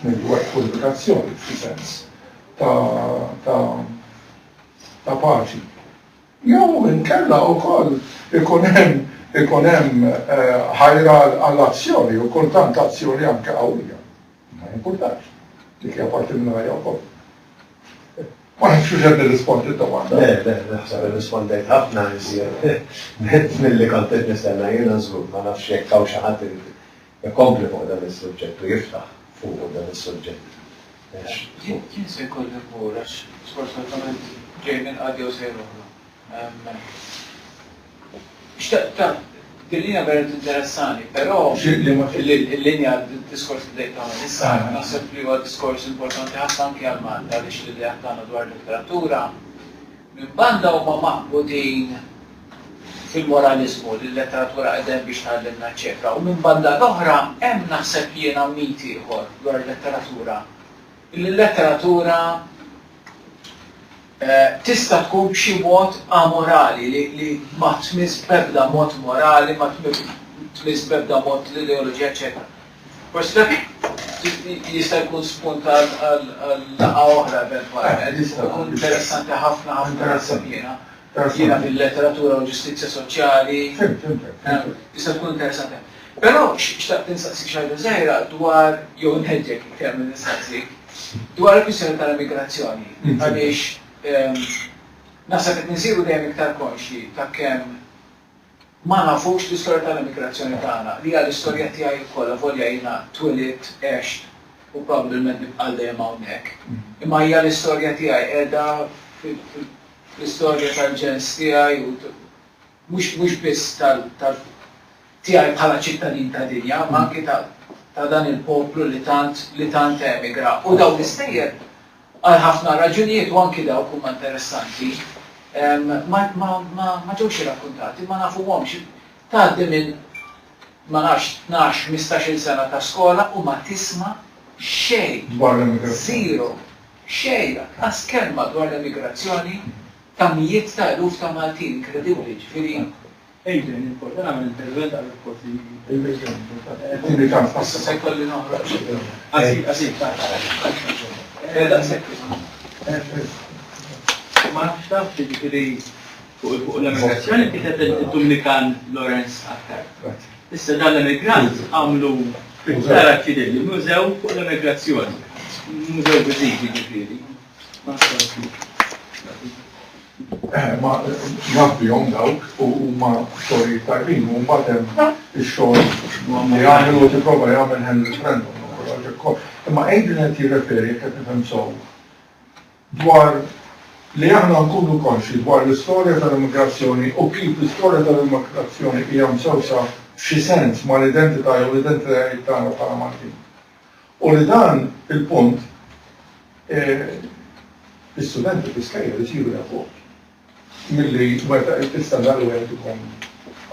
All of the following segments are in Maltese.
network pubblikazzjoni f'xi sens ta' paċi. Jew inkella wkoll ikun hemm ħajra għall-azzjoni u kultant azzjoni anke qawwija. Ma jimpurtax. Dik hija parti minn ħajja wkoll. Ma nafx x'qed nirrispondi d-domanda. Le, naħseb irrispondejt ħafna milli kont qed nistenna jiena żgur, ma nafx jekk hawn xi ħadd ikompli fuq dan is-suġġett u jiftaħ fuq dan is-suġġett. Jien se jkolli mur għax sfortunatament ġej minn qadi u sejru. Din-linja vera interessani, però il-linja diskors li dejt għamil issa, naħseb li huwa diskors importanti ħafna anke għal Malta għaliex li dejt għandna dwar letteratura. Minn banda huma maqbudin fil-moralizmu li l-letteratura qegħdin biex tgħallimna eċetera. U minn banda l-oħra hemm naħseb jiena miti ieħor dwar letteratura. Il-letteratura tista' tkun b'xi mod amorali li ma tmiss b'ebda mod morali, ma tmiss b'ebda mod l-ideoloġija eċetera. Forsi dak jista' jkun spunt għal-laqgħa oħra eventwalment. Jista' jkun interessanti ħafna naħseb jiena fil-letteratura u ġustizzja soċjali. Jista' tkun interessanti. Però xtaqt nistaqsik xi ħaġa żgħira dwar jew nħeġġek kemm nistaqsik dwar il-kwistjoni tal-immigrazzjoni. Għaliex naħseb qed nisiru dejjem iktar konxi ta' kemm ma nafux l-istorja tal-immigrazzjoni tagħna li hija l-istorja tiegħi kollha volja jiena twilidt, għext u probabbilment nibqal dejjem hawnhekk. Imma hija l-istorja tiegħi qiegħda fl-istorja tal-ġens tiegħi u mhux biss tiegħi bħala ċittadin ta' dinja, ma anke ta' dan il-poplu li tant emigra. U dawn l-istejjer għal ħafna raġunijiet u anki dawk huma interessanti ma ġewx irrakkuntati, ma nafuhomx. Tgħaddi minn ma nafx 12-15 sena ta' skola u ma tisma' xejn. Zero. Xejn. As kelma dwar l-immigrazzjoni ta' mijiet ta' eluf ta' Maltin, inkredibbli, ġifieri. Adrian, important għamil intervent għal reporti. Se jkolli noħroġ. Ma nafx taf ġifieri fuq l-immigrazzjoni kienet id-Dominikan Lawrence aktar. Issa dan l-immigrant għamlu Tara Fideli, mużew fuq l-immigrazzjoni. Mużew biżiġi ġifieri. Ma nafbihom dawk u ma storji tajbin u mbagħad ix-xogħol li jagħmel u tipprova jagħmel Henry Brandon. Imma Adrian qed jirreferi qed nifhem sew dwar li aħna nkunu konxi dwar l-istorja tal-immigrazzjoni u kif l-istorja tal-immigrazzjoni hija msewsa f'xi sens mal-identità jew l-identitajiet tagħna bħala Maltin. U li dan il-punt l-istudenti fl-iskejjel isiru jafu. Milli meta tistenna li wieħed ikun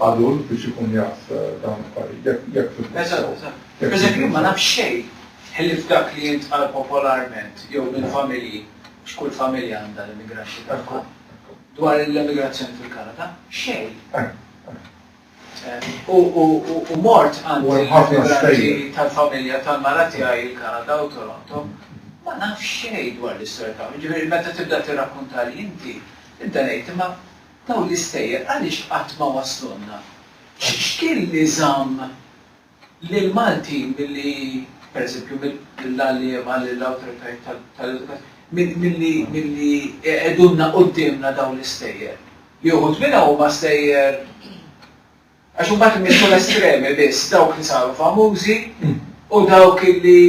adult biex ikun jaf dawn il-affarijiet jekk Eżatt. Pereżempju ma nafx xejn ħilli f'dak li jintqal popolarment jew mill-familji x'kull familja għandha l-immigrazzjoni tagħha. Dwar l-immigrazzjoni fil-Kanada, xejn. U mort għandi l-immigranti tal-familja tal-mara tiegħi il-Kanada u Toronto, ma nafx xejn dwar l-istorja tagħhom. Ġifieri meta tibda tirrakkuntali inti ngħid imma dawn l-istejjer għaliex qatt ma waslunna. X'kien li żamm lil-Maltin milli pereżempju mill-għalliema lill-awtoritajiet tal-edukazzjoni milli qegħdunna qudiemna dawn l-istejjer. Li uħud minnha huma stejjer għax imbagħad immissu l-estremi biss dawk li saru famużi u dawk li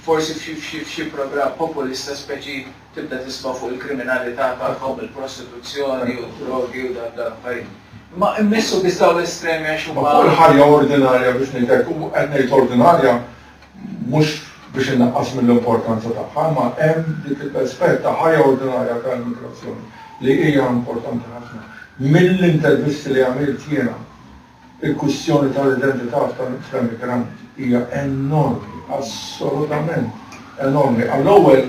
forsi f'xi programm populista speċi tibda tisma' fuq il-kriminalità tagħhom il-prostituzzjoni u d-drogi u dan l-affarijiet. Ma immissu biss dawn l-estremi għax huma. Ma kull ħajja ordinarja biex ngħidlek qed ngħid ordinarja mhux biex innaqqas mill-importanza tagħha, ma hemm dik il-aspett ta' ħajja ordinarja tal-immigrazzjoni li hija importanti ħafna. Mill-intervisti li għamilt jiena, il-kwistjoni tal-identità tal-immigranti hija enormi, assolutament enormi. Għall-ewwel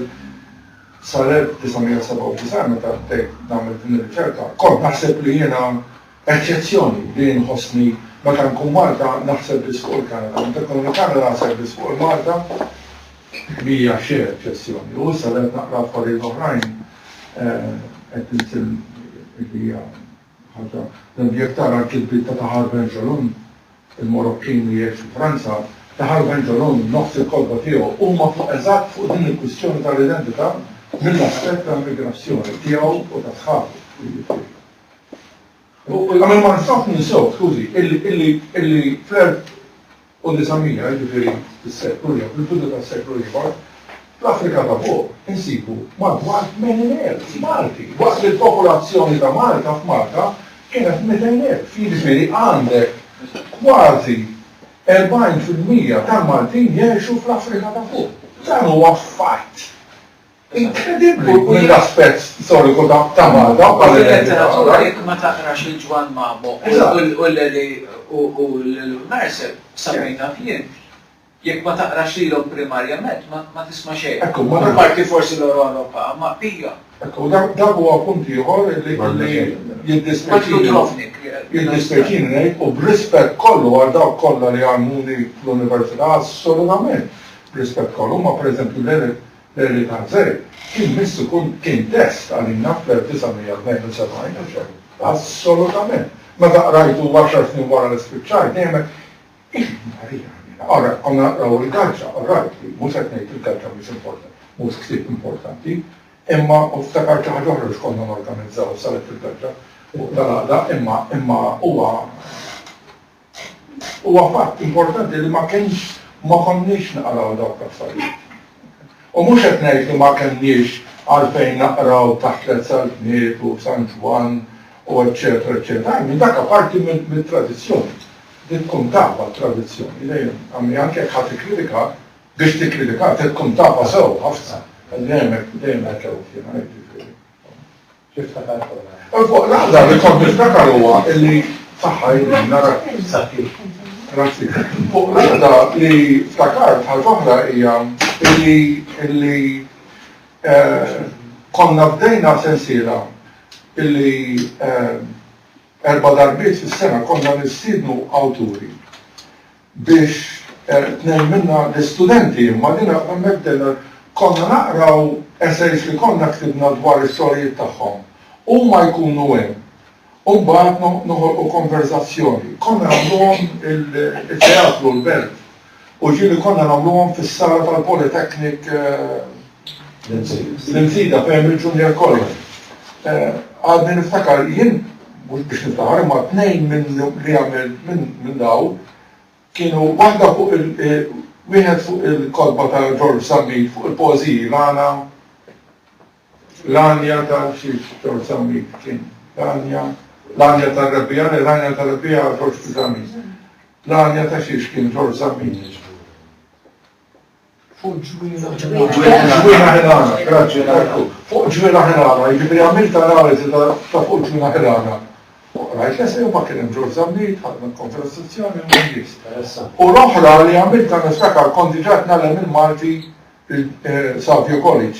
sal-1997 meta bdejt nagħmel din ir-riċerka, kont naħseb li jiena eċċezzjoni li nħossni meta nkun Malta naħseb biss fuq il-Kanada, meta nkun il-Kanada naħseb biss fuq il-Malta. Mija xie eċċessjoni. U issa qed naqra affarijiet oħrajn qed nisim hija ħaġa jekk tara l-kitbiet ta' Tahar Benjalun, il-Morokkin li jgħix fi Franza, Tahar Benjalun nofs il-kolba tiegħu huma fuq eżatt fuq din il-kwistjoni tal-identità mill-aspett tal-migrazzjoni tiegħu u ta' sħabu. Għamil ma nistax ninsew, skużi, illi fl-1900 ġifieri fis-seklu fil-bidu tas-seklu ieħor, fl-Afrika ta' fuq insibu madwar 80,000 Malti. Waqt li l-popolazzjoni ta' Malta f'Malta kienet 200,000. Jiġifieri għandek kważi 40% ta' Maltin jgħixu fl-Afrika ta' fuq. Dan huwa fatt inkredibbli mill-aspett storiku ta' Malta. Il-letteratura jekk ma taqrax il-Ġwan Mamo u l-Mercer samejna fien. Jekk ma taqrax lilhom primarjament ma tisma' xejn. Parti forsi l-Ewropa, ma pija. Ekku, dak huwa punt ieħor li jiddispeċini ngħid u b'rispett kollu għal dawk kollha li għalmuni fl-Università assolutament. B'rispett kollu, ma pereżempju l-Eri Tanzer kien missu kien test għalina fl-1972. Assolutament. Meta qrajtu 10 snin wara l-ispiċċar, dejjem Ora, għonna naqraw il-kalċa, mux għetnejt il-kalċa mux importanti, mux ktib importanti, imma u ftakarċa ħagħuħra li xkonna n-organizzaw salet il-kalċa, u dal-għada imma huwa fatt importanti li ma konniex naqraw dawk l-affarijiet. U mux għetnejt li ma konniex għalfejn naqraw taħt l-Saltniet u San Juan u eccetera, eccetera, minn dak parti mill-tradizzjoni. Tkun tapa tradizzjoni, għammi anke ħati kritika, biex t-kritika, tkun tapa sew, ħafna. Dejjem għakkew fjena, ġifiri. Xiftakar kolla. Fuq l-għadda li kont niftakar huwa illi saħħa nara. Grazzi. Fuq l-għadda li ftakar ħal-oħra hija illi konna bdejna sensiela illi 4 darbiet fis-sena konna nistidnu awturi biex tnejn minna l-istudenti imma dina għammettena konna naqraw essays li konna ktibna dwar is-storjiet tagħhom. Huma jkunu hemm. U mbagħad noħolqu konverzazzjoni. Konna nagħmluhom il-teatru l-belt. U ġieli konna nagħmluhom fis-sala tal-Polytechnic l-imsida fejn il-Junior College. Għadni niftakar jien mux biex niftaħar, ma t-nejn li għamil minn daw, kienu waħda fuq wieħed fuq il-kodba ta' George Samit, fuq il-poeziji, Lanja ta' xiex George Samit kien, Lanja ta' Rabbija, Lanja ta' Rabbija George Samit, Lanja ta' xiex kien George Samit. Fuq ġwina ħilana, grazie, fuq ġwina ħilana, jibri għamil ta' analizi ta' fuq ġwina ħilana. Rajt l-essay u ma kien hemm George Samit, ħadna konversazzjoni u n-nies. U l-oħra li għamilta niftakar kont diġà tnallem il-Malti Savio College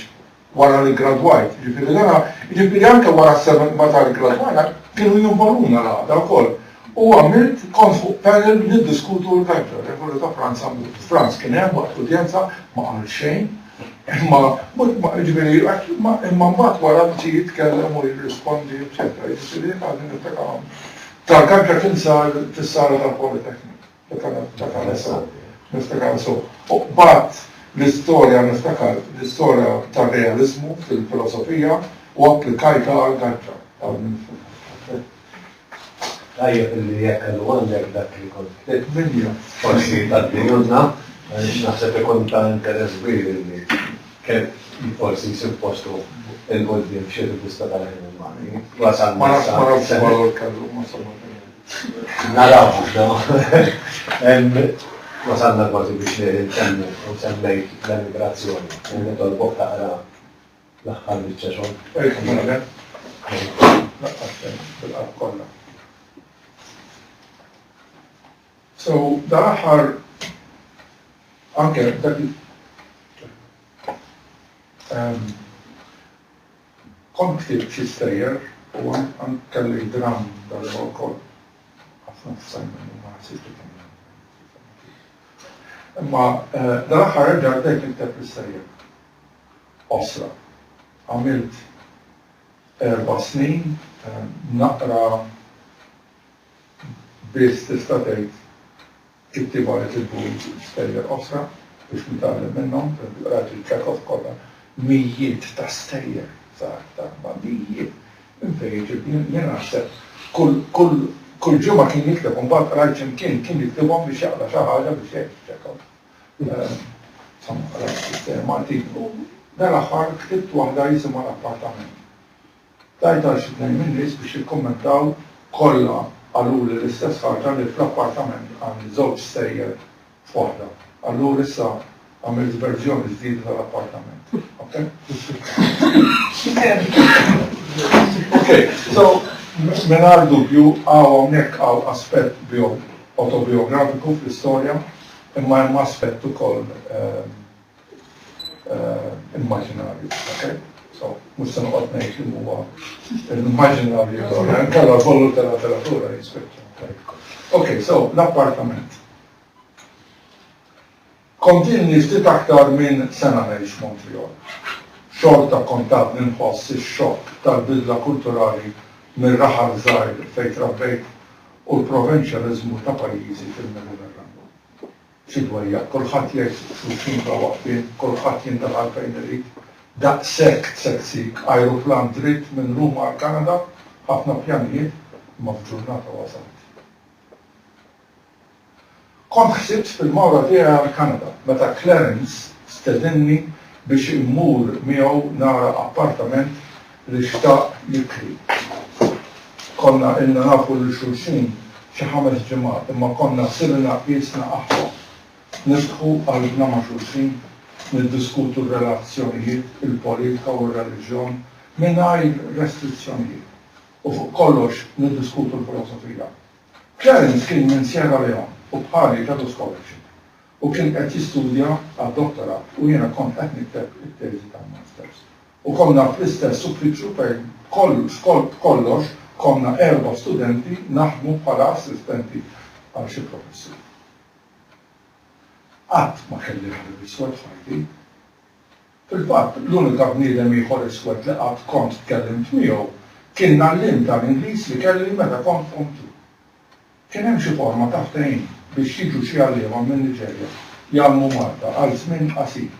wara li gradwajt. Ġifieri anke wara meta li gradwajna kienu jinvoluna l-għada wkoll. U għamilt kont fuq panel niddiskutu l-kalċa, rekolli ta' Franza. Franz kien hemm waqt udjenza ma qal xejn. Imma mbagħad wara bġi jitkellem u jirrispondi, eċetera. Jiġifieri għadni niftakar. Tal-kalċa kien sar fis-sala tal-Polytechnic. Niftakar so. U mbagħad l-istorja niftakar l-istorja tar-realizmu fil-filosofija u applikajta għal-kalċa. Tajjeb illi jekk kellu għandek dak li kont minja. Forsi tad-dinjudna, naħseb ikun ta' interess kbir illi kien forsi jsir postu il-qudiem f'xi tista' tal-ħin il-mani. Wasal ma nafx valur kellu ma naraw wasalna kważi biex nsemmi u semmejt l-immigrazzjoni. Nitolbok taqra l-aħħar biċċa xogħol. bil-qatt kollha. So, dal-aħħar anke dak kont ktib xi stejjer u kelli dram dal-wkoll ħafna f'sajmen u ma ħsibtu kemm. Imma dal-aħħar reġgħet bdejt nikteb fis-serje. Osra. Għamilt 4 snin, naqra biss tista' tgħid kittiba li tibbu stejjer osra biex nitgħallem minnhom, rajt il-Chekhov kollha mijiet ta' stejjer ma' mijiet. Jien naħseb kull ġimgħa kien jikteb u mbagħad rajt x'imkien kien jiktibhom biex jaqra xi ħaġa biex jgħid Chekhov. Insomma, rajt sistema antiku. Dal-aħħar ktibt waħda jisimha l-appartament. Tajt għal xi tnejn min-nies biex jikkummentaw kollha għallur l-istess ħaġa li fl-appartament għamil żewġ stejjer f'waħda. Allura issa għamilt verżjoni ġdida tal-appartament. Okay? Okay, so mingħajr dubju hawnhekk hawn aspett autobiografiku fl-istorja, imma hemm aspett ukoll immaġinarju. Okay? So, mux se noqgħod ngħid li huwa l-immaġinarju kalla l-vollu tal-letteratura jispiċċa. Okay, so l-appartament. Kontinni ftit aktar minn sena ngħix Montreal. Xorta kontat ninħoss ix-xokk tal-bidla kulturali mir-raħal żgħir fejn trabbejt u l-provinċjaliżmu ta' pajjiżi fil-Mediterran. Xi dwejja, kulħadd jgħid xulxin bla waqfien, kulħadd jindaħal fejn irid. Daqshekk tseksik ajruplan dritt minn Ruma għal Kanada, ħafna pjanijiet ma f'ġurnata wasalt. Kont ħsibt fil-mawra tiegħi għal Kanada, meta Clarence stedinni biex immur miegħu nara appartament li xtaq jikri. Konna ilna nafu li xulxin xi 5 ġimgħat, imma konna sirna qiesna aħwa. Nidħu qalbna ma' xulxin, niddiskutu r-relazzjonijiet, il-politika u r-reliġjon mingħajr restrizzjonijiet. U fuq kollox niddiskutu l-filosofija. Clarence kien minn Sierra Leone u bħali kellu scholarship u kien qed jistudja għad-dottorat u jiena kont qed nikteb it-teżi tal-masters. U konna fl-istess uffiċċju fejn kollox konna 4 studenti naħdmu bħala assistenti għal xi professur. Qatt ma kelli ħalib iswed ħajti. Fil-fatt, l-unika bniedem ieħor iswed li qatt kont tkellimt miegħu kien nallim tal-Ingliż li kelli meta kont fontu. Kien hemm xi forma ta' ftehim biex jiġu xi għalliema minn Niġerja jagħmlu Malta għal żmien qasir.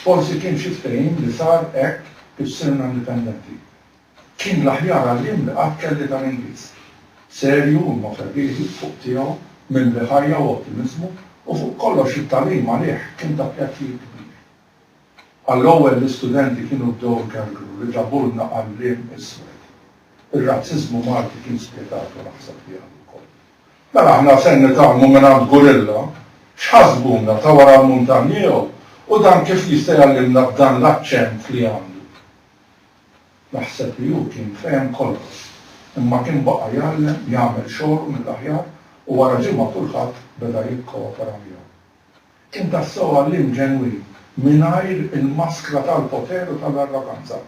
Forsi kien xi ftehim li sar hekk biex sirna indipendenti. Kien l-aħjar għalliem li qatt kelli tal-Ingliż. Serju u moferriħi fuq tiegħu minn ħajja u ottimizmu u fuq kollox it-tagħlim għalih kien ta' pjaċir kbir. Għall-ewwel l-istudenti kienu bdew kellgru li ġabulna għalliem iswed. Ir-razziżmu Malti kien spjetatu naħseb li wkoll. Mela aħna se nitgħallmu minn għand gorilla, x'ħasbuna ta' wara l-muntanji u dan kif jista' jgħallimna b'dan l-aċċent li għandu. Naħseb li hu kien fehem kollox, imma kien baqa' jgħallem jagħmel xogħol mill-aħjar u wara ġimgħa kulħadd beda jikkoopera miegħu. Kien tassew għalliem ġenwin mingħajr il-maskra tal-poter u tal-arroganza.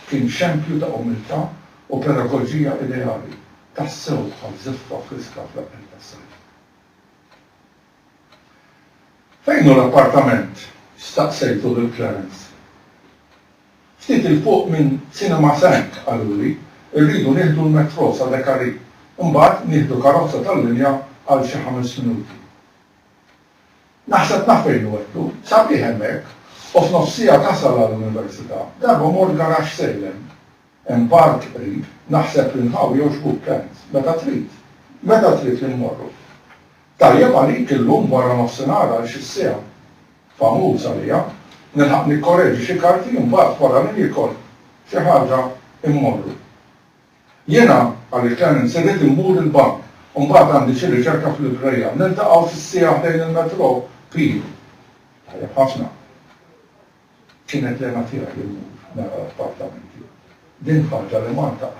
Kien xempju ta' umiltà u pedagoġija ideali. Tassew bħal żiffa friska fl-aqel tas-sajf. Fejn hu l-appartament? Staqsejtu lil Clarence. Ftit il-fuq minn Cinema 5 għaluli, irridu nieħdu l-metro sa Dekari, imbagħad nieħdu karozza tal-linja għal xi 5 minuti. Naħseb naf fejn wettu, sabiħ hemmhekk, u f'nofsija tasal għall-Università, darba mor garax sejlem. Hemm park qrib, naħseb li nħaw jogħġbuk Clarence, meta trid li mmorru. Tajjeb għalik illum wara nofsinhar għal xi sija. Famuż għalija, nilħaq nikkorreġi xi karti mbagħad wara min jikol xi ħaġa immorru. Jiena għal Clarence irid immur il-bank, u mbagħad għandi xi riċerka fil-librerija, niltaqgħu fis-sija ħdejn il-metro Pil. Tajjeb ħafna. Kienet lema tiegħi immur nara l-appartamenti. Din ħaġa li Malta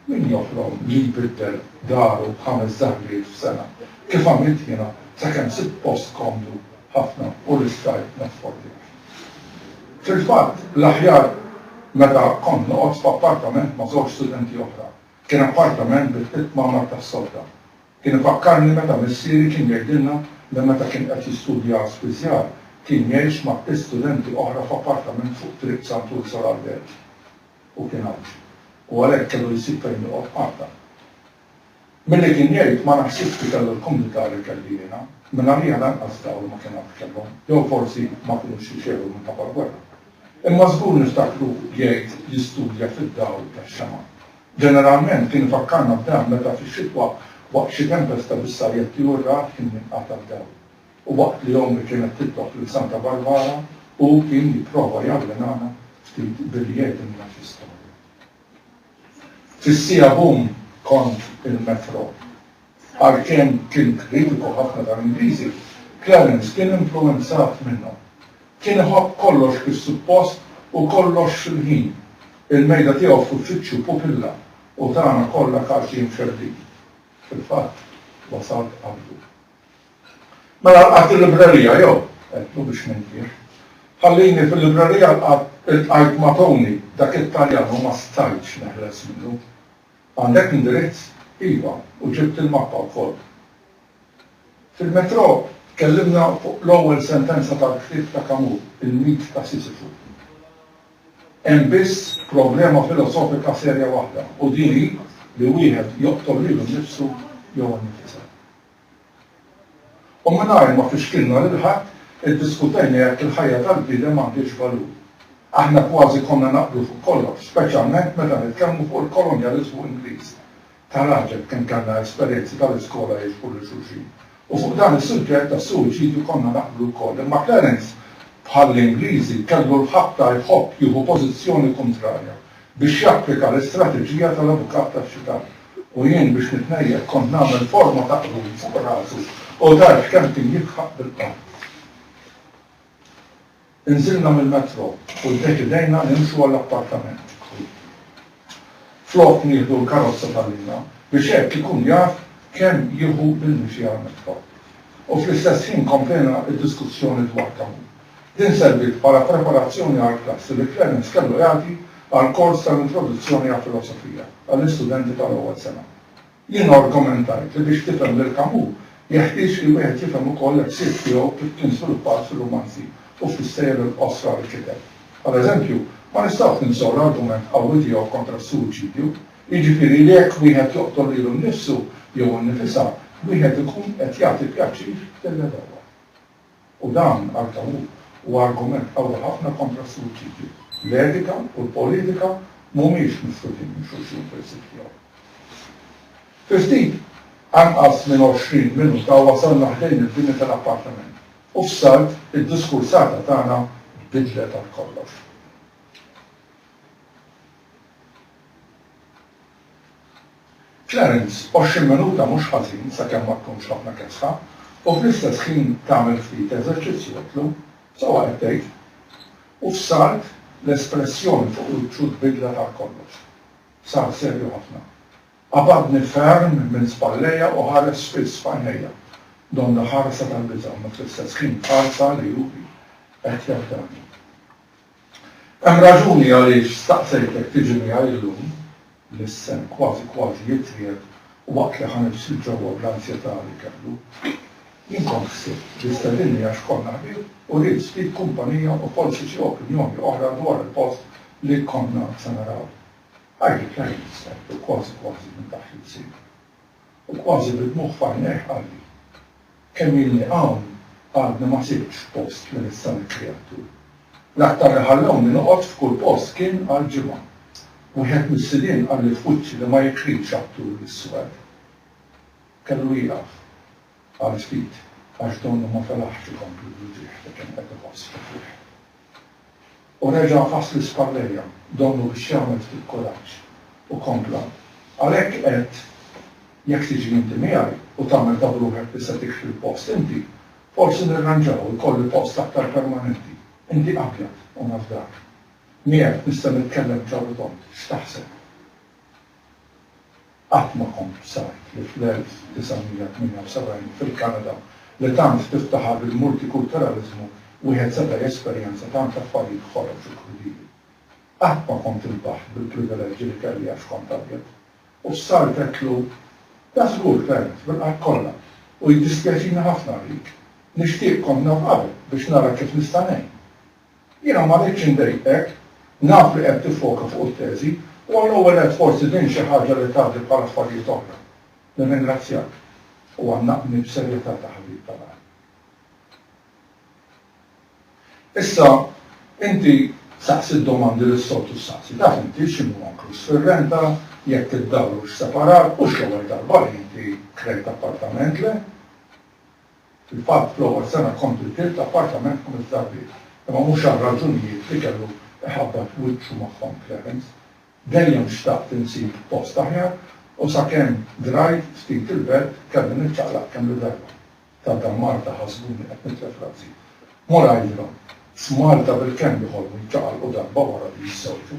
min joffrom li jbiddel daru 5 żahriet f'sena. Kif għamilt jiena sakemm sibt post komdu ħafna u l-istajt naffordi. Fil-fatt, l-aħjar meta kont noqgħod f'appartament ma' żewġ studenti oħra. Kien appartament bil-qitt mamar tas-solda. Kien ifakkarni meta missieri kien jgħidilna li meta kien qed jistudja speċjal kien jgħix ma' studenti oħra f'appartament fuq triq Santur Sor Albert. U kien għalġ. U għalhekk kellu jsib fejn joqgħod ħafna. Milli kien jgħid ma naħsibx li kellu l-komunità li kelli jiena, minn għalija lanqas dawl ma kien kellhom, jew forsi ma kinux jixxeru minn ta' gwerra. Imma żgur niftakru jgħid jistudja fid-dawl tax-xema. Ġeneralment kien ifakkarna b'dan meta fix-xitwa waqt xi tempesta bis-sarjetti u r-rad kien jinqata' dawl. U waqt li ommi kienet titlob lil Santa Barbara u kien jipprova jgħallinana ftit billi jgħidilna fl-istorja. Fis-sija bum kont il-metro. Għalkemm kien kritiku ħafna tal-Ingliżi, Clarence kien influenzat minnhom. Kien iħobb kollox kif-suppost u kollox fil-ħin. Il-mejda tiegħu f'uffiċċju pupilla u tagħna kollha kalċi mxerdin. Fil-fatt, wasalt qablu. Mela għat il-librerija, jew, għetlu biex nintir. Ħallini fil-librerija għajt ma' Tony, dak il-Taljan ma stajtx neħles minnu. Għandek indirizz, iva, u ġibt il-mappa wkoll. Fil-metro kellimna fuq l-ewwel sentenza tal-ktieb ta' Camus, il-mit ta' Sisyphu. Hemm biss problema filosofika serja waħda, u dini li wieħed joqtol lilu nnifsu jew nnifisha. U mingħajr ma fixkilna lil ħadd iddiskutejna jekk il-ħajja tal-bniedem m'għandix valur. Aħna kważi konna naqblu fuq kollox, speċjalment meta nitkellmu fuq il-kolonjaliżmu Ingliż. Tal-raġel kien kellna esperjenzi tal-iskola jixbu lil xulxin. U fuq dan is-suġġett tas-suwiċidju konna naqblu wkoll. Imma Clarence bħall-Ingliżi kellu l-ħabta jħobb jieħu pożizzjoni kontrarja biex japplika l-istrateġija tal-avukat tax-xitan. U jien biex nitnejjed kont nagħmel forma ta' qrud fuq rasu u darx kemm kien jibħaq bil-qalb. Inżilna mill-metro u ddeċidejna nimxu għall-appartament. Flok nieħdu l-karozza tal-lina biex hekk ikun jaf kemm jieħu bil-mixi għall-metro. U fl-istess ħin komplejna d-diskussjoni dwar Camus. Din servit bħala preparazzjoni għall-klassi li Clarence kellu jagħti għal-kors tal-introduzzjoni għal-filosofija għall-istudenti tal-ewwel sena. Jien argumentajt li biex tifhem lil Camus jeħtieġ li wieħed jifhem ukoll l-ħsieb tiegħu kif kien żviluppat fil-romanzi u fis-sejr il-qosra li kiteb. Għal-eżempju, ma nistgħux ninsew l-argument qawwi tiegħu kontra s-suwiċidju, jiġifieri li jekk wieħed joqtol lilu nnifsu jew innifisha, wieħed ikun qed jagħti pjaċir lill-ewwel. U dan għal Camus huwa argument qawwi ħafna kontra s-suwiċidju. L-etika u l-politika mhumiex mifrutin minn xulxin fil-sitjaw. Fil-ftit, anqas minn 20 minuta wasalna ħdejn il-bini tal-appartament. U f'salt id-diskursata tagħna bidlet għal kollox. Clarence, 20 minuta mhux ħażin sakemm ma tkunx ħafna kesħa, u fl-istess ħin tagħmel ftit eżerċizzju jitlu, sewwa qed tgħid, u f'salt l-espressjoni fuq il-ċud bidla ta' kollox. Sar serju ħafna. Qabadni ferm minn spalleja u ħares spiss f'għajnejja. Donna ħarsa tal-biża' ma fl-istess ħin ħarsa li jubi qed jabdani. Hemm raġuni għaliex staqsejtek tiġi miegħi llum l-issem kważi jitrieb u waqt li ħanibsil ġewwa bl-ansjetà li kellu. Jien kont ħsibt li stedinni għax konna ħbieb u rrid ftit kumpanija u forsi xi opinjoni oħra dwar il-post li konna se naraw. Għajli Clarence u kważi minn taħt il-sib. U kważi bil-dmuħ f'għajnejh għalli. Kemm ilni hawn għadni ma sibx post li nista' nikkreatur. L-aktar li ħallewni noqgħod f'kull post kien għall-ġimgħa. Wieħed mis-sidien għalli f'wiċċi li ma jikridx attur lis-swed. Kellu jieqaf għal ftit għax donnu ma felaħx ikomplu l-ġieħ li kien qed iħoss fih. U reġa' qas l-ispallejja, donnu biex jagħmel ftit kuraġġ u kompla. Għalhekk qed jekk tiġi inti miegħi u tagħmel ta' bruħek li se tikxi l-post inti, forsi nirranġaw ikolli post aktar permanenti. Inti abjad u nafdak. Miegħek nista' nitkellem ġewwa tont, x'taħseb? Qatt ma kont sajt li fl-1978 fil-Kanada li tant tiftaħar bil-multikulturalizmu wieħed seta' jesperjenza tant affarijiet ħoroġ il-krudili. Qatt ma kont il-baħ bil-privileġġi li kelli għax kont abjad. U sar tetlu, da żgur Clarence bil-qalb kollha, u jiddispjaċini ħafna għalik. Nixtieq konna qabel biex nara kif nista' ngħin. Jiena ma rridx indejqek, naf li qed tifoka fuq it-teżi, u għall-ewwel qed forsi din xi ħaġa li tgħaddi bħala affarijiet oħra. Nirringrazzjak u għannaqni b'serjetà ta' ħabib tagħna. Issa, inti saqsi d-domandi li s-soltu saqsi, taf inti x'inhu ankrus fir-renta, jekk tiddawru x-separat, u x-ewwel darba li inti krejt appartament le. Fil-fatt fl-ewwel sena kont tilt appartament kum iż-żarbien. Imma mhux għal raġunijiet li kellu iħabbat wiċċu magħhom Clarence. Dejjem xtaqt insib post aħjar u sakemm drajt ftit il-belt kelli niċċaqlaq kemm il-darba. Ta' dan Marta ħasbuni qed nitlef razzi. Mora jidhom, Smalta bil-kemm jħolmu jċaqalqu darba wara li jissewġu.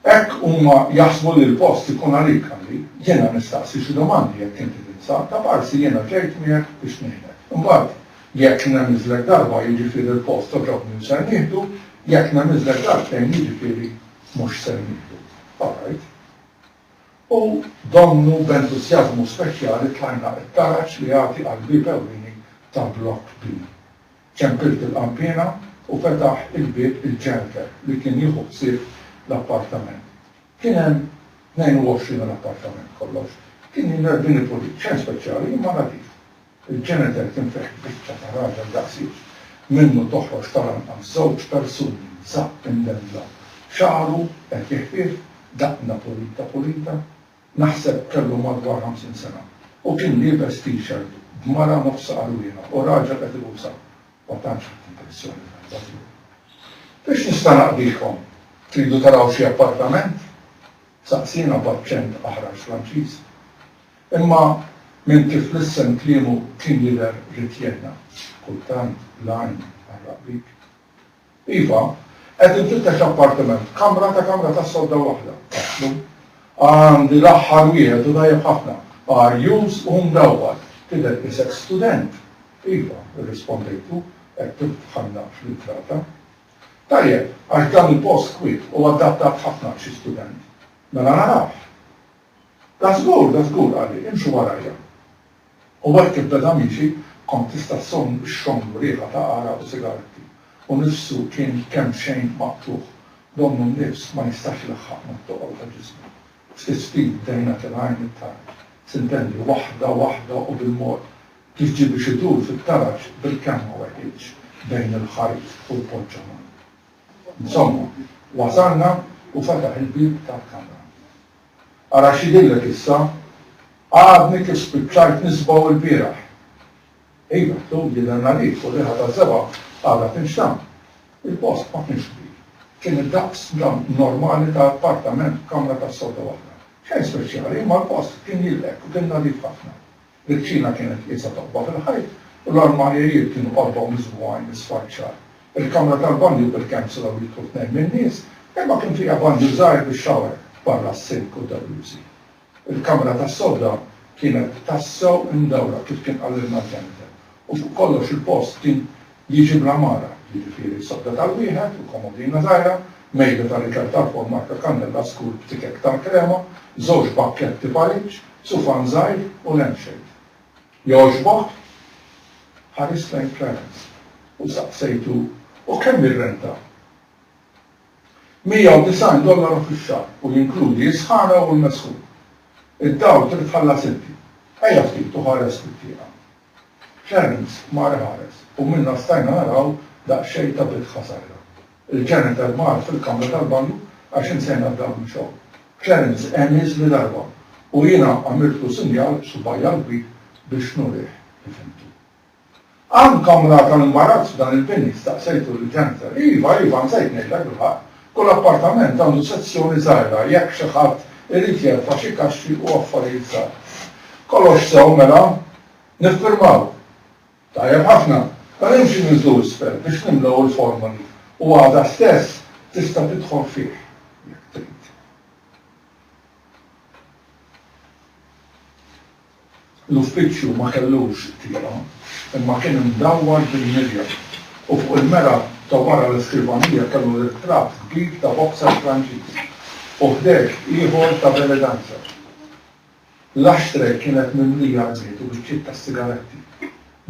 Hekk huma jaħsbu li l-post ikun għalik għandi, jiena nistaqsi xi domandi jekk inti tinsab, ta' parsi jiena ġejt miegħek biex ngħinek. Imbagħad jekk nemiżlek darba jiġifieri l-post toġobni ser nieħdu, jekk nemiżlek darbtejn jiġifieri mhux ser nieħdu. Alright. U domnu b'entusjażmu speċjali tlajna it-taraġġ li jagħti għall-bib ewlieni ta' blokk B. ċempilt il-qampina u fetaħ il-bib il-ġenker li kien jieħu ħsieb l-appartament. Kien hemm 22 l-appartament kollox. Kien din il-pulit, ċen speċjali imma nadif. Il-ġeneter kien feħ biċċa ta' raġel daqsiex. Minnu toħroġ tal-anqas żewġ persuni zaq indendla. Xaru qed jeħfif daqna pulita. Naħseb kellu madwar 50 sena. U kien liebes t-shirt b'mara nofsa qalwina u raġel qed ibusa. Ma tantx impressjoni. Biex nista' naqdikom? Tridu taraw xi appartament? Saqsina b'aċċent aħraġ Franċiż. Imma minn kif lissen kliemu kien jidher ritjenna. Kultant lajn għarraqbik. Iva, qed infittex appartament, kamra ta' sodda waħda. Għandi l-aħħar wieħed u dajjeb ħafna. Arjus u mdawwar. Tidher isek student. Iva, irrispondejtu, qed tibħanna fl-intrata. Tajjeb, għax dan il-post kwit u adattat ħafna xi student. Mela naraf. Das good, għalli, imxu warajja. U għek kif-beda miexi, kont tista' son xomlu rieħa ta' għara u sigaretti. U nifsu kien kemm xejn maqtuħ. Domnu nifs ma jistax l-ħaq maqtuħ ta' ġismu. Stisfid dejna tal-għajn it-tarġ. Sintendi waħda u bil-mod. Kif ġibi xidur fit-taraġ bil-kemm ma weħiġ bejn il-ħajt u l-poġġaman. Insomma, wasalna u fetaħ il-bib tal-kamra. Ara xidillek issa, għadni kif spiċċajt nisbaw il-biraħ. Iva, tu jidenna li, u liħa ta' zeba, għadha tinxtam. Il-post ma kienx kbir. Kien id-daqs normali ta' appartament kamra ta' sodda waħda. Xejn speċjali, imma l-post kien jillek u kien nadif ħafna. Il-ċina kienet jisa tobba fil-ħajt u l-armarijiet kienu qorba u mizbuħajn isfaċċar. Il-kamra tal-bandju bil-kem s-law jitlu t-nejn minn nies, imma kien fija bandju żgħir bix-xawer barra s-sink u w-WC. Il-kamra tas-sodda kienet tassew indawra kif kien qallilna l-ġeniter. U fuq kollox il-post kien jiġi bl-amara, jiġifieri sodda tal-wieħed u komodina żgħira, mejda tal-ikel tal-fuq marka kannella skur b'tikek tal-krema, żewġ pakketti paliċ, sufan żgħir u lampshade. Jogħġbok? Ħares lejn Clarence u saqsejtu u kemm ir-renta? $190 fix-xahar u jinkludi s-sħana u l-mesħur. Id-dawl trid tħallas inti. Ejja ftit u ħares fit-tieqa. Clarence mar ħares u minna stajna naraw daqsxejn ta' bit ħasajra. Il-ġeneter mar fil-kamra tal-banju għax insejna d-dawl mixogħol. Clarence emis li darba u jiena għamiltu sinjal subajja l-bit biex nurih li fimtu. Għan kamra tal-marat f'dan il-bini staqsejtu l-ġeneter. Iva, nsejt ngħidlek bil-ħaq. Kull appartament għandu sezzjoni żgħira jekk xi ħadd irid jerfa' xi kaxxi u affarijiet żgħar. Kollox sew mela niffirmaw. Tajjeb ħafna, ma nimxi niżlu isfel biex nimlew il-formuli u għada stess tista' tidħol fih jekk trid. L-uffiċċju ma kellux tieqa, imma kien imdawwar bil-mirja u fuq il-mera ta' wara l-iskrivanija kellu ritratt kbir ta' boxer Franċiż u ħdejh ieħor ta' beleganza. L-ashtre kienet mimlija għal-bit u biċċiet ta' sigaretti.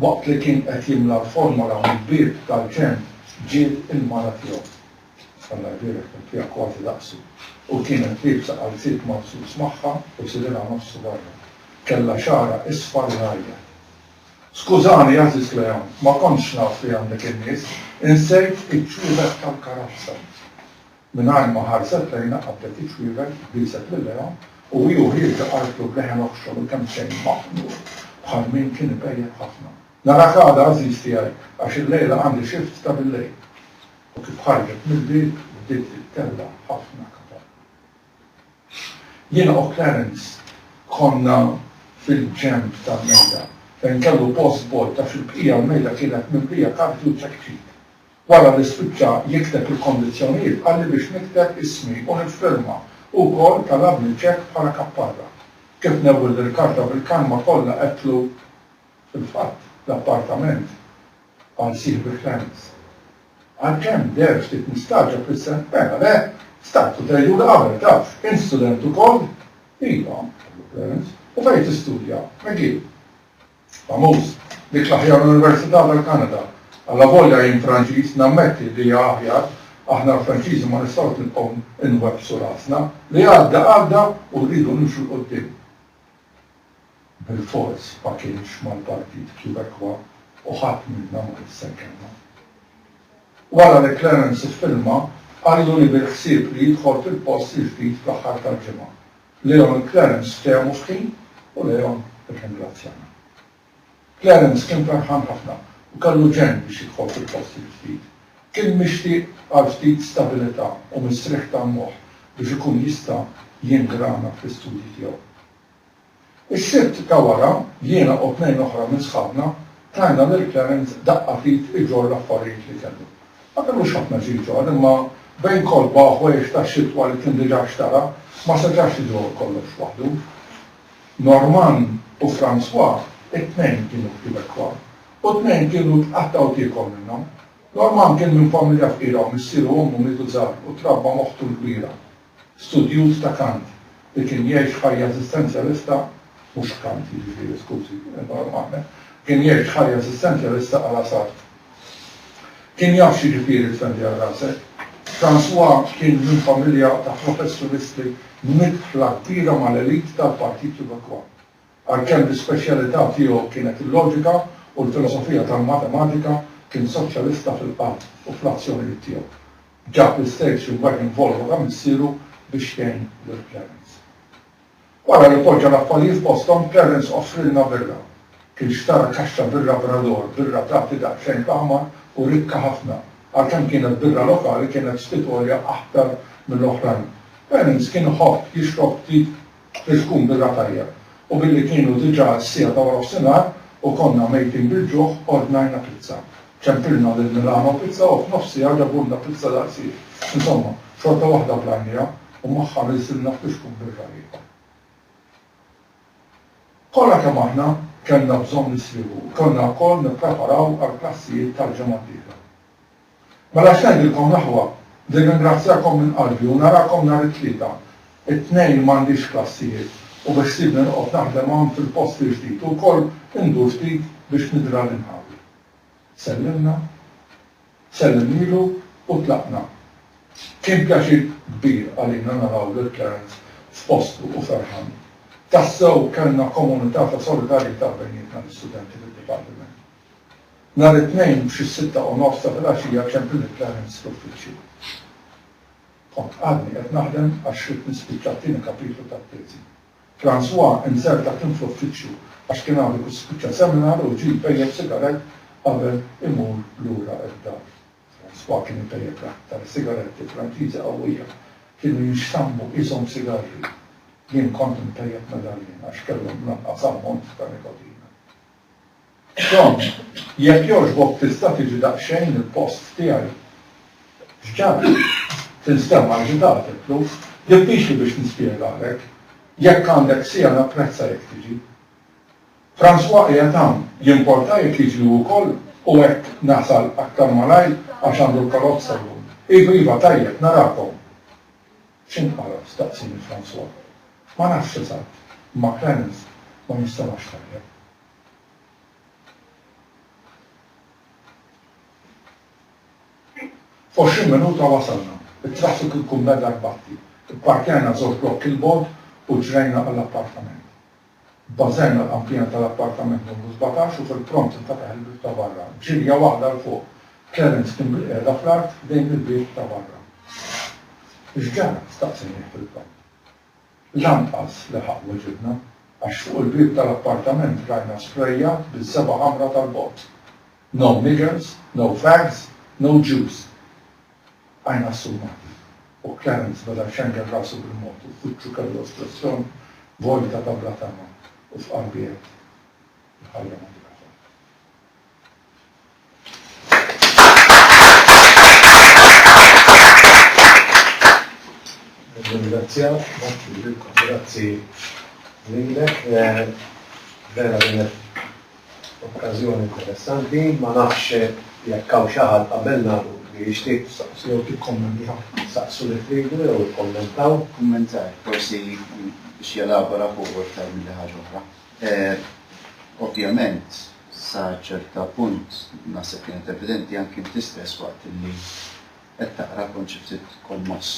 Waqt li kien qed jimla l-formola u l-bib tal-ġem ġiet il-mara tiegħu. Alla ġiret kien fiha kważi daqsu. U kienet libsa għal sit mabsus magħha u sidilha nofsu barra. Kella xara isfar rajja. Skużani, Aziz Leon, ma kontx naf li għandek in-nies, insejt iċ-ċwievet tal-karazza. Mingħajr ma ħarset lejna qabdet iċ-ċwievet biset lil Leon u ju ħirġa qaltlu bleħen oħxol u kemm xejn maħmur bħal min kien ibejjed ħafna. Narak għada Aziz tiegħi għax il-lejla għandi xift ta' bil-lejl. U kif ħarġet mill-bib bdiet tittella ħafna kafar. Jiena u Clarence konna fil-ġemp tal-mejda fejn kellu postboard ta' fil-bqija l-mejda kienet mimlija karti u ċekċit. Wara li spiċċa jikteb il-kondizzjonijiet għalli biex nikteb ismi u nifirma u kol talabni ċek bħala kapparra. Kif newwil il-karta bil-kalma kollha qedlu fil-fatt l-appartament għal Silver Clarence. Għal-ġem der ftit nistaġa fil-sen, le, startu tgħidu l-qabel taf, in-student ukoll, iva, Clarence, u fejn tistudja, McGill. Famuż, dik l-aħjar Università tal-Kanada, għalla volja jien Franċiż nammetti li hija aħjar, aħna l-Franċiżi ma nistgħux nibqgħu inwebsu rasna, li għadda u rridu nimxu l-qoddim. Bil-fors ma kienx mal-partit Québécois u ħadd minnha ma kissenkenna. Wara li Clarence iffilma, għallu li bil-ħsieb li jidħol fil-post il-ġdid fl-aħħar tal-ġimgħa. Leon Clarence ftehmu f'ħin u Leon irringrazzjana. Clarence kien ferħan ħafna u kellu ġen biex jidħol fil-post il-ġdid. Kien mixtieq għal ftit stabilità u mistrieħ tal-moħħ biex ikun jista' jingrana fl-istudji tiegħu. Is-sibt ta' wara, jiena u tnejn oħra minn sħabna, tajna lil Clarence daqqa ftit iġor l-affarijiet li kellu. Ma kellux ħafna ġiġor, imma bejn kolba ħwejjex ta' xitwa li kien diġà xtara, ma seġax iġor kollox waħdu. Norman u François, it-tnejn kienu Québécois, u t-tnejn kienu tqattaw tiekom minnhom. Norman kien minn familja fqira u missieru ommu mitu żgħar u trabba moħħtu l-kbira. Studjut ta' Kant li kien jgħix ħajja eżistenzjalista mux Kant jiġifieri skużi, normali, kien jgħix ħajja eżistenzjalista għal Sart. Kien jaf x'jiġifieri tfendi għal rasek. François kien minn familja ta' professuristi midħla kbira mal-elit tal-Partit Québécois. Għalkemm l-ispeċjalità tiegħu kienet il-loġika u l-filosofija tal-matematika kien soċjalista fil-qatt u fl-azzjonijiet tiegħu. Ġab l-istejx imbagħad involvu ta' missieru biex jgħin lil Clarence. Wara li poġġa l-affarijiet f'posthom, Clarence offrilna birra. Kien xtara kaxxa birra Brador, birra tagħti daqsxejn qamar u rikka ħafna. Għalkemm kienet birra lokali kienet stitolja aħtar mill-oħrajn. Clarence kien ħobb jixrob ftit biex tkun birra tajjeb. U billi kienu diġà s-sija ta' wara f'sinar u konna mejtin bil-ġuħ ordnajna pizza. ċempilna lil Milano pizza u f'nofsija ġabulna pizza daqsir. Insomma, xorta waħda blanija u magħha nisilna biex tkun birra. Kolla kemm aħna kellna bżonn nisriħu, konna wkoll nippreparaw għal klassijiet tal-ġimgħa d-dieħla. Mela x'ngħidilkom naħwa, nirringrazzjakom minn qalbi u narakom nhar it-tlieta. It-tnejn m'għandix klassijiet u biex sibni noqgħod naħdem hawn fil-post il-ġdid u wkoll indur ftit biex nidra l-inħawi. Sellimna, sellimnilu u tlaqna. Kien pjaċir kbir għalina naraw lil Clarence f'postu u ferħan. Tassew kellna komunità ta' solidarjetà bejnietna l-istudenti fid-dipartiment. Nhar it-tnejn b'xi 6:30 ta' filgħaxija ċempilni Clarence fl-uffiċċju. Kont għadni qed naħdem għax rid nispiċċa t-tieni kapitlu tat-teżi. François inserta kien fl-uffiċċju għax kien għadu spiċċa seminar u ġie jpejjeb sigaret qabel imur lura d-dar. François kien ipejjeb aktar sigaretti Franċiżi qawwija kienu jinxtammu ishom sigarri. Jien kont impejjeb medaljen għax kellhom lanqas ammont ta' nikotina. Tom, jekk jogħġbok tista' tiġi daqsxejn il-post tiegħi. X'ġara? Tinstema' ġidatitlu, diffiċli biex nispjegalek. Jekk għandek sija napprezza jekk tiġi. François qiegħed hawn, jimporta jekk jiġi wkoll u hekk nasal aktar malajr għax għandu l-karozza llum. Iva tajjeb narakom. X'inqara staqsini François? Ma nafx eżatt. Ma Clarence ma nistamax tajjeb. F'20 minuta wasalna, it-traffiku jkun beda batti. Parkjajna żewġ blokk il-bod u ġrejna għall-appartament. Bażejna l-qampina tal-appartament numru 17 u fil-pront intafeħ il-bib ta' barra. Ġilja waħda l-fuq. Clarence kien bil-qiegħda fl-art dejn il-bib ta' barra. X'ġara staqsejni fil-pront. Lanqas li ħaq ġibna għax fuq il-bib tal-appartament rajna sprejjat bil-seba' ħamra tal-bot. No niggers, no fags, no Jews. Għajna s-sumati. U Clarence bada xengen rasu bil-mod u futxu kellu espressjon vojta ta' blatama u f'qalbiet ħalja ma dikafar. Grazzi lilek, vera kienet okkażjoni interessanti, ma nafx jekk hawn xi ħadd qabelna li jixtieq Saqsi jew tikkommenta. saqsu li tridu jew ikkommentaw. Kommentar, forsi biex jelabora fuq iktar milli ħaġa oħra. Ovvjament, sa ċerta punt naħseb kienet evidenti anke inti stess waqt li qed taqra kont xi ftit kommoss.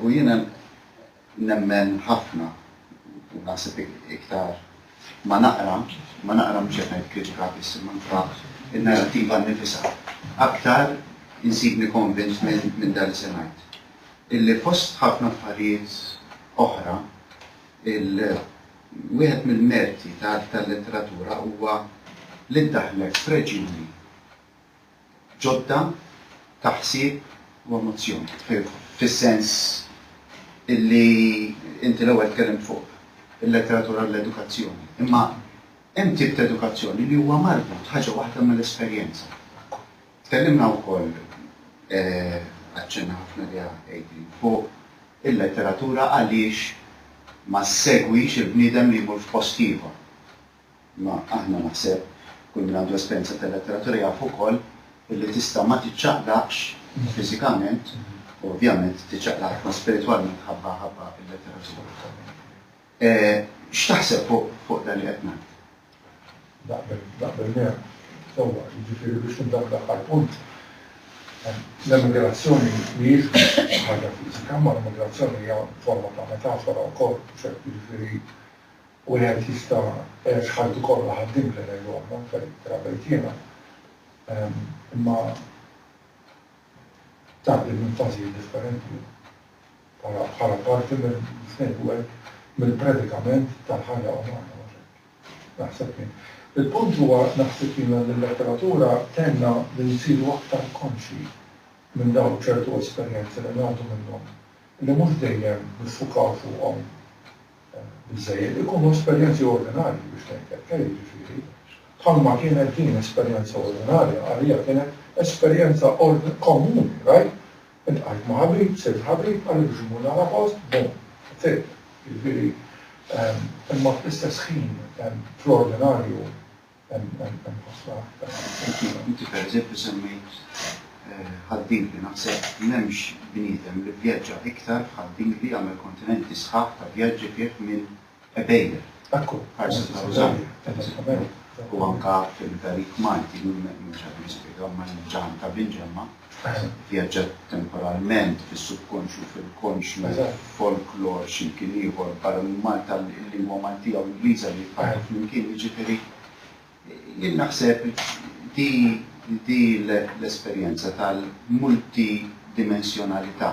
U jiena nemmen ħafna u naħseb iktar ma naqra mhux qed ngħid kritika biss imma in-narrattiva nnifisha. Aktar insibni konvint minn dan li se ngħid. Illi fost ħafna affarijiet oħra, wieħed mill-merti tal-letteratura huwa li ddaħlek f'reġjuni ġodda ta' ħsieb u emozzjoni. Fis-sens illi inti l-ewwel tkellimt fuq il-letteratura l-edukazzjoni. Imma hemm tip ta' edukazzjoni li huwa marbut ħaġa waħda mill-esperjenza. Tkellimna wkoll aċċenna ħafna li Adrian fuq il-letteratura għaliex ma segwix il-bniedem li jmur f'post ieħor. Ma aħna naħseb kull min għandu esperjenza tal-letteratura jaf ukoll illi tista' ma tiċċaqlaqx fiżikament, u ovvjament tiċċaqlaq ħafna spiritwalment ħabba il-letteratura. X'taħseb fuq dan li qed ngħid? Daqbel mer, sewwa, jiġifieri biex niddaħħal punt. L-immigrazzjoni mhijiex ħaġa fiżika, ma l-immigrazzjoni hija forma ta' metafora wkoll, jiġifieri wieħed jista' x'ħajtu kollha ħaddim li ngħidulhom fejn trabejt jiena. Imma tgħaddi minn fażijiet differenti bħala parti mill-predikament tal-ħajja umana. Naħseb jien. Il-punt huwa naħseb jien l-letteratura tenna li nsiru aktar konxi minn dawn ċertu esperjenzi li ngħaddu minnhom. Li mhux dejjem niffukaw fuqhom biżżejjed, ikunu esperjenzi ordinarji biex ngħidlek jiġifieri. Bħalma kienet din esperjenza ordinarja, għalija kienet esperjenza komuni, right? Intqajt ma' ħabib, sirt ħabib, għalli biex imur nara post, bum, fit, jiġifieri. Imma fl-istess ħin fl-ordinarju ħafna. Inti pereżempju semmejt ħaddingli naħseb m'hemmx bniedem li vjaġġa iktar f'ħaddingli għamel kontinenti sħaħ ta' vjaġġi fih minn ebejler. Ekku. Ħarsa ta' Użan. U anka fil-Garik Malti, mhux qed nispjegaw mal-ġan ta' Binġemma, vjaġġa temporalment fis-subkonxu fil-konxu, folklor x'imkien ieħor barra minn Malta l-lingwa Maltija u Ingliża li jfakru flimkien, jiġifieri jien naħseb di l-esperjenza tal-multidimensjonalità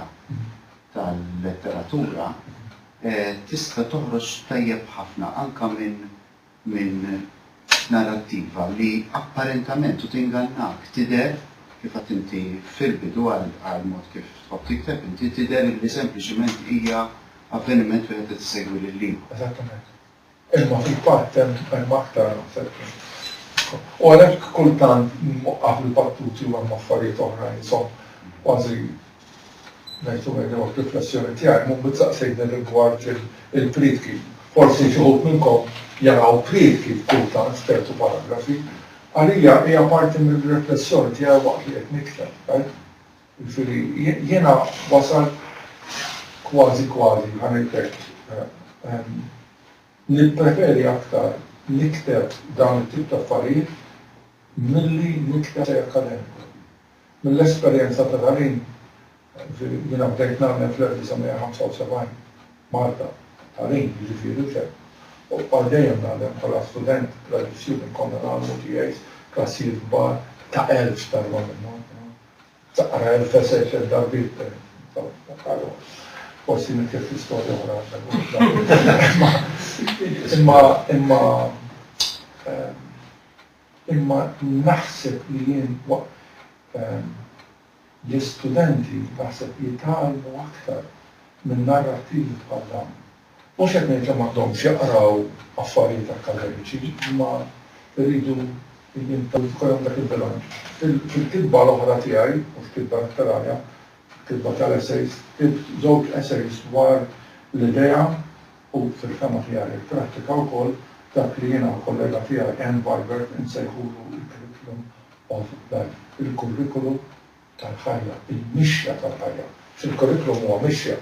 tal-letteratura tista' toħroġ tajjeb ħafna anke minn narrattiva li apparentement u tingannak tidher kif qed inti fil-bidu għal-mod kif tħobb tikteb, inti tidher li sempliċement hija avveniment wieħed qed isegwi lil-lingwa. Eżattament. Imma fil-fatt hemm aktar naħseb. U għalhekk kultant moqqaf il-battuti u hemm affarijiet oħrajn insomma kważi ngħidu għal riflessjoni tiegħi mhux bitsaqsejna rigward il-pritki. Forsi xi wħud minnkom jaraw pritki kultant stertu paragrafi, għalija hija parti mill-riflessjoni tiegħi waqt li qed nikteb, right? Jiġifieri jiena wasal kważi ħanejtek Nippreferi aktar nikteb dawn it-tip ta' affarijiet milli nikteb akademiku. Mill-esperjenza ta' dalin jiena bdejt nagħmel fl-1975 Malta, dalin jiġifieri xejn. U għaldejjem nagħmel bħala student graduate student konna nagħmlu TAs klassijiet kbar ta' 1000 darba minnhom. Taqra 1000 essay darbit forsi nitkellem fl-istorja oħra. Imma naħseb li jien l-istudenti naħseb jitgħallmu aktar minn narrativi bħal dawn. Mhux qed ngħid li m'għandhomx jaqraw affarijiet akademiċi, imma jridu jkollhom dak il-bilanċ. Fil-kitba l-oħra tiegħi, mhux kitba letterarja, kitba tal-essays, żewġ essays dwar l-idea u fil-fema tiegħi prattika wkoll dak li jiena kollega tiegħi Ann Vibert insejħulu il-curriculum of life, il-kurrikulum tal-ħajja, il-mixja tal-ħajja. Il-kurrikulum huwa mixja,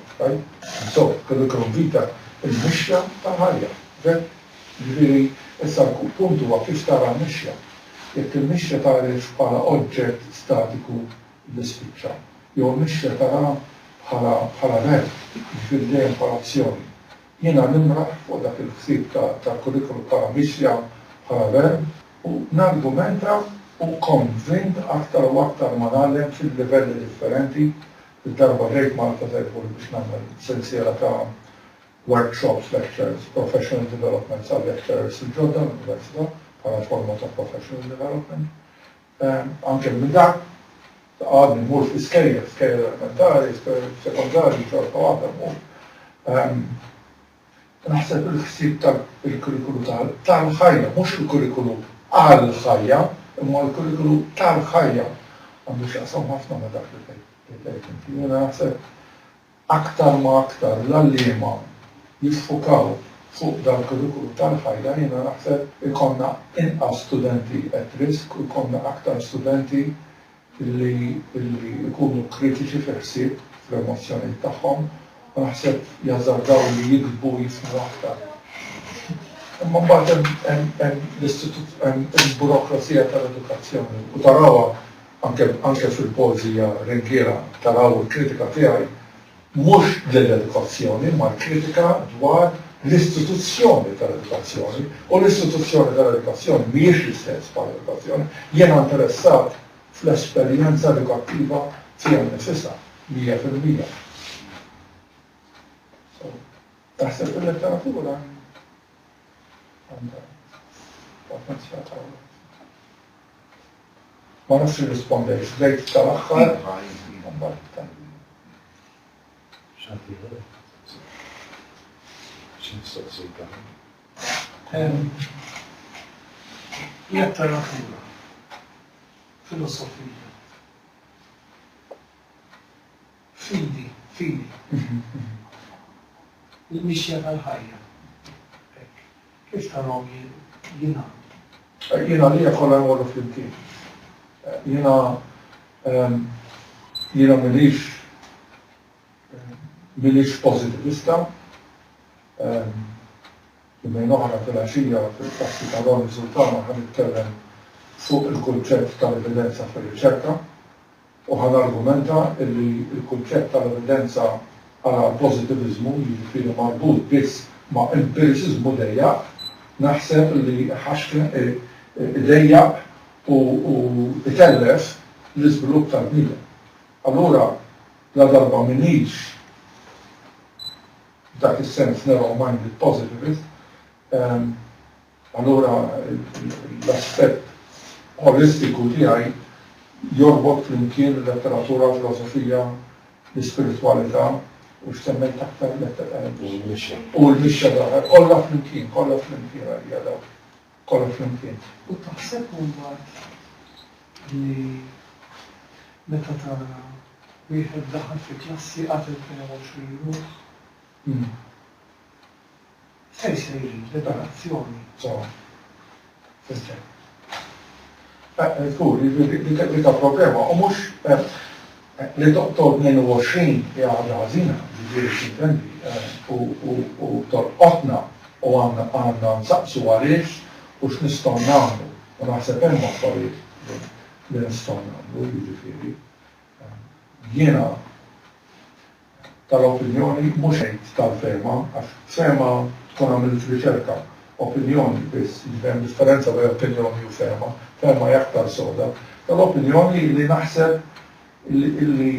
so curriculum vita, il-mixja tal-ħajja. Ġifieri issa l-punt huwa kif tara mixja. Jekk il-mixja tarif bħala oġġett statiku li spiċċa. Jew mixja tara bħala verb, ġifieri dejjem bħala azzjoni. Jiena nimraħ fuq dak il-ħsieb ta' kurrikulum bħala mixja bħala verb u nargumenta u konvint aktar u aktar ma nagħlem fil-livelli differenti. Il-darba ġejt Malta biex nagħmel sensiela ta' workshops, lectures, professional development sa' lecturers il-ġodda l-Università bħala forma ta' professional development. Anke minn dak għadni mur fi skejja elementari, sekondari, ċorta għadda mur. Naħseb il-ħsieb tal-kurrikulu tal-ħajja, mhux il-kurrikulu għal-ħajja, imma l-kurrikulu tal-ħajja għandu x'jaqsam ħafna ma' dak li tgħid. Jiena naħseb aktar ma aktar l-allima jiffukaw fuq dal-kurrikulu tal-ħajja, jiena naħseb ikonna inqas studenti at risk u ikonna aktar studenti li jkunu kritiċi fil-ħsieb fl-emozjoni tagħhom u naħseb jażardaw li jikbu jifhmu aktar. Imma mbagħad hemm il-burokrazija tal-edukazzjoni u tarawha anke fil-poeżija rinkiera taraw il-kritika tiegħi mhux l-edukazzjoni, ma l-kritika dwar l-istituzzjoni tal-edukazzjoni u l-istituzzjoni tal-edukazzjoni mhijiex l-istess bħal-edukazzjoni. Jiena interessat fl-esperjenza edukattiva fiha nifisha 100%. Taħseb il-letteratura għandha potenzjal ta' ma nafx irrispondejx, bdejt tal-aħħar letteratura, filosofija, fidi, il-mixja tal-ħajja. Kif tarom jiena? Jiena li kollha nmorru flimkien. Jiena milix pozitivista. Jumejn oħra fil-għaxija fil-klassi ta' Ron Sultana ħan nitkellem fuq il-kunċett tal-evidenza fil-riċerka u ħan argumenta li il-kunċett tal-evidenza għala pozitivizmu jiġifieri marbut biss ma' empiricismu dejjaq, naħseb li ħaxkien dejjaq u itellef l-iżvilupp tal-bniedem. Allura la darba minix dak is-sens narrow-minded positivist, allura l-aspett holistiku tiegħi jorbot flimkien il-letteratura, filosofija, l-ispiritualità u x'semmejt aktar u l-mixja daħar, kollha flimkien għalija daw, kollha flimkien. U taħseb mbagħad li meta tara wieħed daħal fi klassi qabel 22 ruħ se jsir liberazzjoni. Li ta' problema, u mux li doktor 22 jgħadha ħażina, li ġiri xintendi, u torqotna u għandna nsaqsu għaliex u x'nistgħu nagħmlu. U naħseb hemm affarijiet li nistgħu nagħmlu, jiġifieri. Jiena tal-opinjoni mhux ngħid tal-fema, għax fema tkun għamilt riċerka, opinjoni biss, hemm differenza bejn opinjoni u fema jaktar soda. Tal-opinjoni li naħseb illi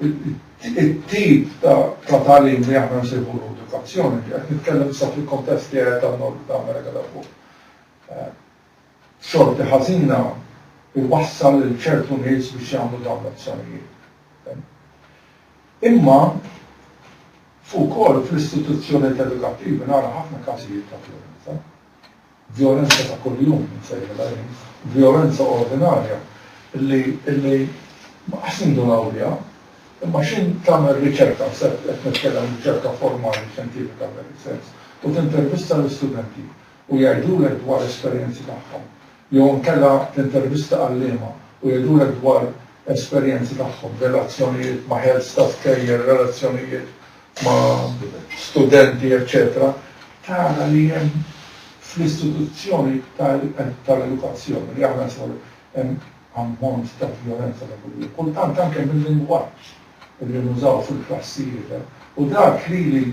il-tip ta' talim li aħna nsejħu l-edukazzjoni, qed nitkellem sa fil-kontest tiegħi tan-Nord ta' Amerika ta' fuq. Xorti ħażina iwassal lil ċertu nies biex jagħmlu dawn l-azzjonijiet. Imma fuq ukoll fl-istituzzjonijiet edukattivi nara ħafna każijiet ta' violenza. Violenza ta' kuljum, violenza ordinarja, illi ma ħsindu l-awlja, imma xin tagħmel riċerka, qed nitkellem riċerka formali, xjentifika sens, u tintervista l-istudenti u jgħidulek dwar esperjenzi tagħhom. Jew nkella tintervista għalliema u jgħidulek dwar esperjenzi tagħhom, relazzjonijiet ma' health staff career, relazzjonijiet ma' studenti, eccetera, tara li hemm fl-istituzzjoni tal-edukazzjoni li aħna hemm ammont ta' violenza ta' kuljum. Kultant anke mill-lingwaġġ li nużaw fil-klassijiet. U dak li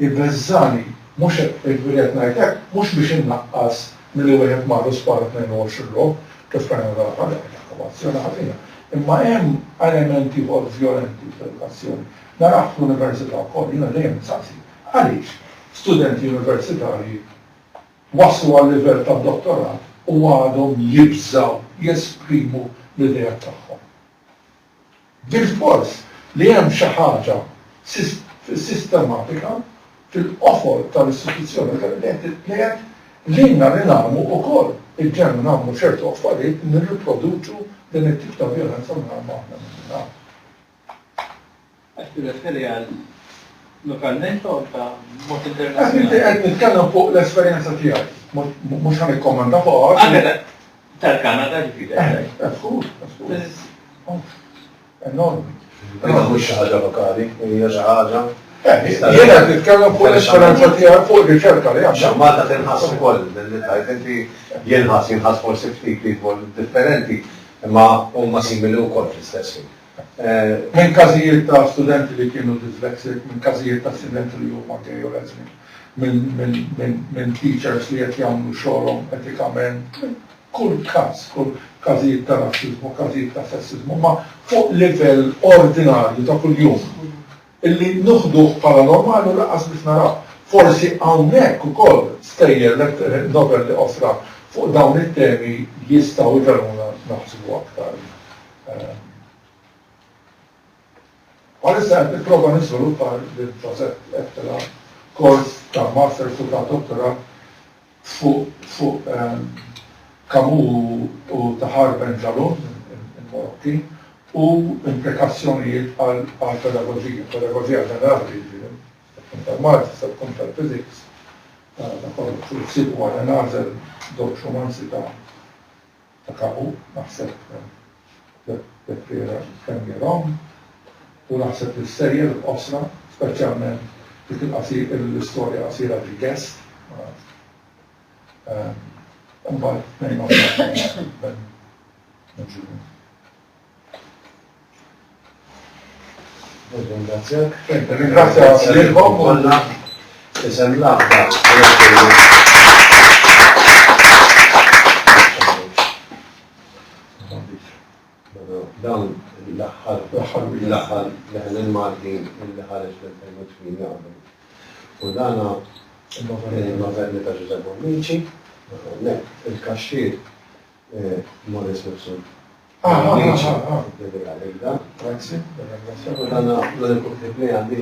ibeżżani mhux qed ngħidlek, mhux biex innaqqas milli wieħed marru spara 22 logħob kif kien akkumazzjoni ħażina. Imma hemm elementi violenti fl-edukazzjoni. Narah fl-università wkoll jiena dejjem nsaqsi għaliex studenti universitarji waslu għal-livell tad-dottorat u għadhom jibżgħu jesprimu l-idea tagħhom. Bil-fors li hemm xi ħaġa sistematika fil-qofol tal-istituzzjoni li nagħmlu wkoll il-ġennu nagħmlu ċertu affarijiet nirriproduċu din it-tip ta' violenza mingħajr aħna nagħmlu. Qed tirreferi għal lokalment u ta' mod internazzjonali. Qed nitkellem fuq l-esperjenza tiegħi, mhux ħan ikkommenta fuq. Tal-Kanada ġifieri. Enormi. Illa mhux xi ħaġa lokali, hija xi ħaġa. Jiena qed nitkellem fuq l-esperjenza tiegħi fuq riċerka li għandha. Malta tinħass ukoll, tajt inti jinħass forsi ftit differenti, imma huma simili wkoll fl-istess ħin. Minn każijiet ta' studenti li kienu dyslexic, minn każijiet ta' studenti li huma gay u lesbian, minn teachers li qed jagħmlu xogħolhom etikament, kull każ, kull każijiet ta' razzizmu, każijiet ta' sessizmu, ma fuq livell ordinarju ta' kuljum. Illi nuħduh bħala normali u laqas biex naraw. Forsi hawnhekk ukoll stejjer Nobel li offra fuq dawn it-temi jistgħu jveruna naħsbu aktar. Għalissa għed nipprova nisviluppa il-proġett FTLA kors ta' master fuq ta' doktorat fuq Camus u Tahar Ben-Jalloun il-Morokki u implikazzjonijiet għal pedagogija ġenerali, tal-maths, tal-physics, sul-sibu għal nażel dok romanzi ta' Camus, naħseb Rom, u naħseb il-serja l-qosra, speċjalment l-istorja qasira di Guest. Mbagħad nejn Ringrazzjak. Ringrazzjak lilhom u isem l-aħda. Dan l-aħħar li ħalin Maltin li ħareġ fl-2008 għamil. U dana il-novelli ta' Giuseppe Bonnici, il-kaxxir Morris Wilson. Grazie. U dana l-kuktib li għandi